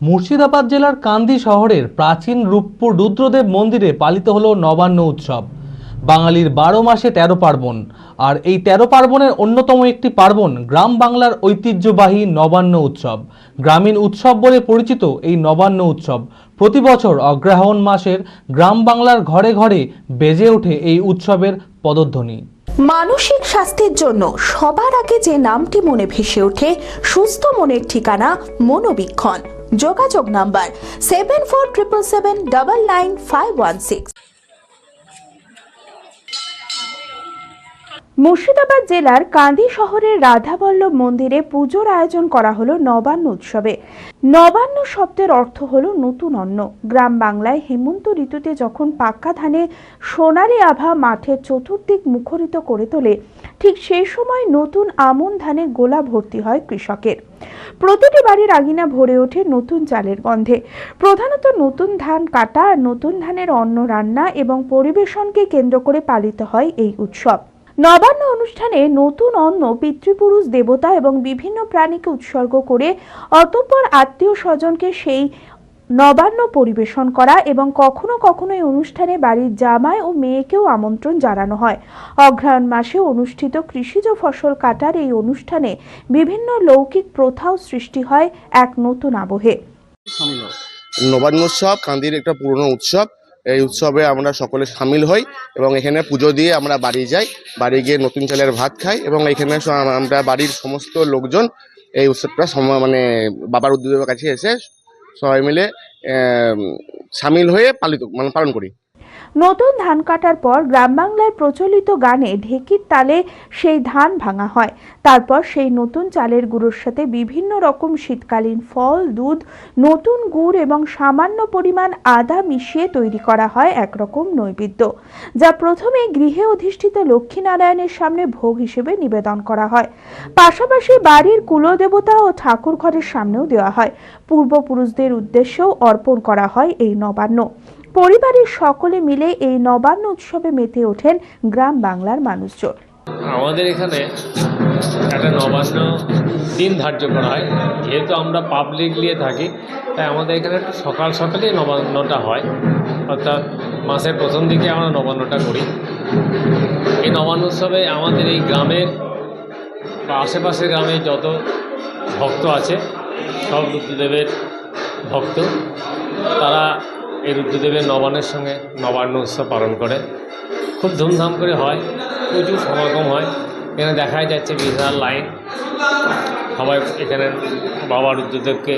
মুর্শিদাবাদ জেলার কান্দি শহরের প্রাচীন রূপপুর রুদ্রদেব মন্দিরে পালিত হলো নবান্ন উৎসব। বাঙালির 12 মাসে 13 পার্বণ, আর এই 13 পার্বণের অন্যতম একটি পার্বণ গ্রাম বাংলার ঐতিহ্যবাহী নবান্ন উৎসব। গ্রামীণ উৎসব বলে পরিচিত এই নবান্ন উৎসব প্রতি বছর অগ্রহায়ণ মাসের গ্রাম বাংলার ঘরে ঘরে বেজে ওঠে এই উৎসবের পদধ্বনি। মানসিক স্বাস্থ্যের জন্য সবার আগে যে নামটি মনে ভেসে ওঠে, সুস্থ মনের ঠিকানা মনোবীক্ষণ। যোগাযোগ নাম্বার 7477799516। মুর্শিদাবাদ জেলার কান্দি শহরের রাধাবল্লভ মন্দিরে পুজোর আয়োজন করা হলো নবান্ন উৎসবে। নবান্ন শব্দের অর্থ হলো নতুন অন্ন। গ্রাম বাংলায় হেমন্ত ঋতুতে যখন পাক্কা ধানে সোনালি আভা মাঠের চতুর্দিক মুখরিত করে তোলে, ঠিক সেই সময় নতুন আমন ধানে গোলা ভর্তি হয় কৃষকের। প্রতিটি বাড়ির আঙিনা ভরে ওঠে নতুন চালের গন্ধে। প্রধানত নতুন ধান কাটা আর নতুন ধানের অন্ন রান্না এবং পরিবেশনকে কেন্দ্র করে পালিত হয় এই উৎসব। নবান্ন অনুষ্ঠানে নতুন অন্ন পিতৃপুরুষ, দেবতা এবং বিভিন্ন প্রাণীকে উৎসর্গ করে অতঃপর আত্মীয় স্বজনকে সেই নবান্ন পরিবেশন করা এবং কখনো কখনো এই অনুষ্ঠানে বাড়ির জামাই ও মেয়েকেও আমন্ত্রণ জানানো হয়। অগ্রহায়ণ মাসে অনুষ্ঠিত কৃষিজ ফসল কাটার এই অনুষ্ঠানে বিভিন্ন লৌকিক প্রথাও সৃষ্টি হয় এক নতুন আবহে। নবান্ন উৎসব কান্দির একটা পুরনো উৎসব। এই উৎসবে আমরা সকলে সামিল হই এবং এখানে পুজো দিয়ে আমরা বাড়ি যাই। বাড়ি গিয়ে নতুন চালের ভাত খাই এবং এখানে আমরা বাড়ির সমস্ত লোকজন এই উৎসবটা বাবার উদ্যোগের কাছে এসে সবাই মিলে সামিল হয়ে পালন করি। নতুন ধান কাটার পর গ্রাম বাংলার প্রচলিত গানে ঢেকির তালে সেই ধান ভাঙা হয়। তারপর সেই নতুন চালের গুঁড়োর সাথে বিভিন্ন রকম শীতকালীন ফল, দুধ, নতুন গুড় এবং সামান্য পরিমাণ আদা মিশিয়ে তৈরি করা হয় একরকম নৈবেদ্য, যা প্রথমে গৃহে অধিষ্ঠিত লক্ষ্মীনারায়ণের সামনে ভোগ হিসেবে নিবেদন করা হয়। পাশাপাশি বাড়ির কুলদেবতা ও ঠাকুর ঘরের সামনেও দেওয়া হয়। পূর্বপুরুষদের উদ্দেশ্যেও অর্পণ করা হয় এই নবান্ন। পরিবারের সকলে মিলে এই নবান্ন উৎসবে মেতে ওঠেন গ্রাম বাংলার মানুষজন। আমাদের এখানে একটা নবান্ন দিন ধার্য করা হয়। যেহেতু আমরা পাবলিকলি থাকি, তাই আমাদের এখানে একটু সকালেই নবান্নটা হয়, অর্থাৎ মাসের প্রথম দিকে আমরা নবান্নটা করি। এই নবান্ন উৎসবে আমাদের এই গ্রামের বা আশেপাশের গ্রামে যত ভক্ত আছে, সব রুদ্রদেবের ভক্ত, তারা এই রুদ্রদেবের নবান্নের সঙ্গে নবান্ন উৎসব পালন করে। খুব ধুমধাম করে হয়, প্রচুর সমাগম হয়। এখানে দেখাই যাচ্ছে বিশাল লাইন। সবাই এখানে বাবা রুদ্রদেবকে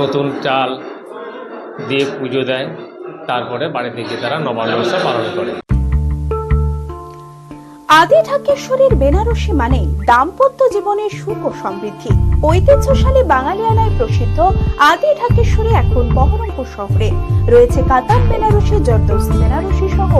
নতুন চাল দিয়ে পুজো দেয়, তারপরে বাড়ি থেকে তারা নবান্ন উৎসব পালন করে। আদি ঢাকেশ্বরীর বেনারসি মানে দাম্পত্য জীবনের সুখ ও সমৃদ্ধি। ঐতিহ্যশালী বাঙালিয়ানায় প্রসিদ্ধ আদি ঢাকেশ্বরী এখন বহরমপুর শহরে রয়েছে। কাতান বেনারসি, জরদৌসি বেনারসি সহ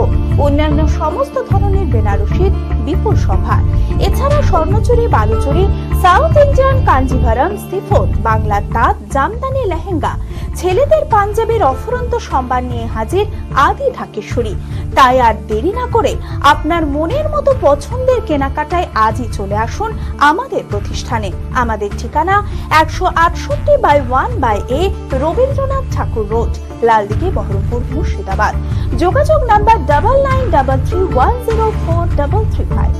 অন্যান্য সমস্ত ধরনের বেনারসির বিপুল সম্ভার। এছাড়া Swarnachari, Baluchari, South Indian Kanjivaram, chiffon, বাংলার তাঁত, জামদানি লেহেঙ্গা, ছেলেদের পাঞ্জাবের অফুরন্ত সম্ভার নিয়ে হাজির আদি ঢাকেশ্বরী। তাই আর দেরি না করে আপনার মনের মতো পছন্দের কেনাকাটায় আজই চলে আসুন আমাদের প্রতিষ্ঠানে। আমাদের ঠিকানা 168/1/A রবীন্দ্রনাথ ঠাকুর রোড, লালদিঘি, বহরমপুর, মুর্শিদাবাদ। যোগাযোগ নাম্বার 9933104335।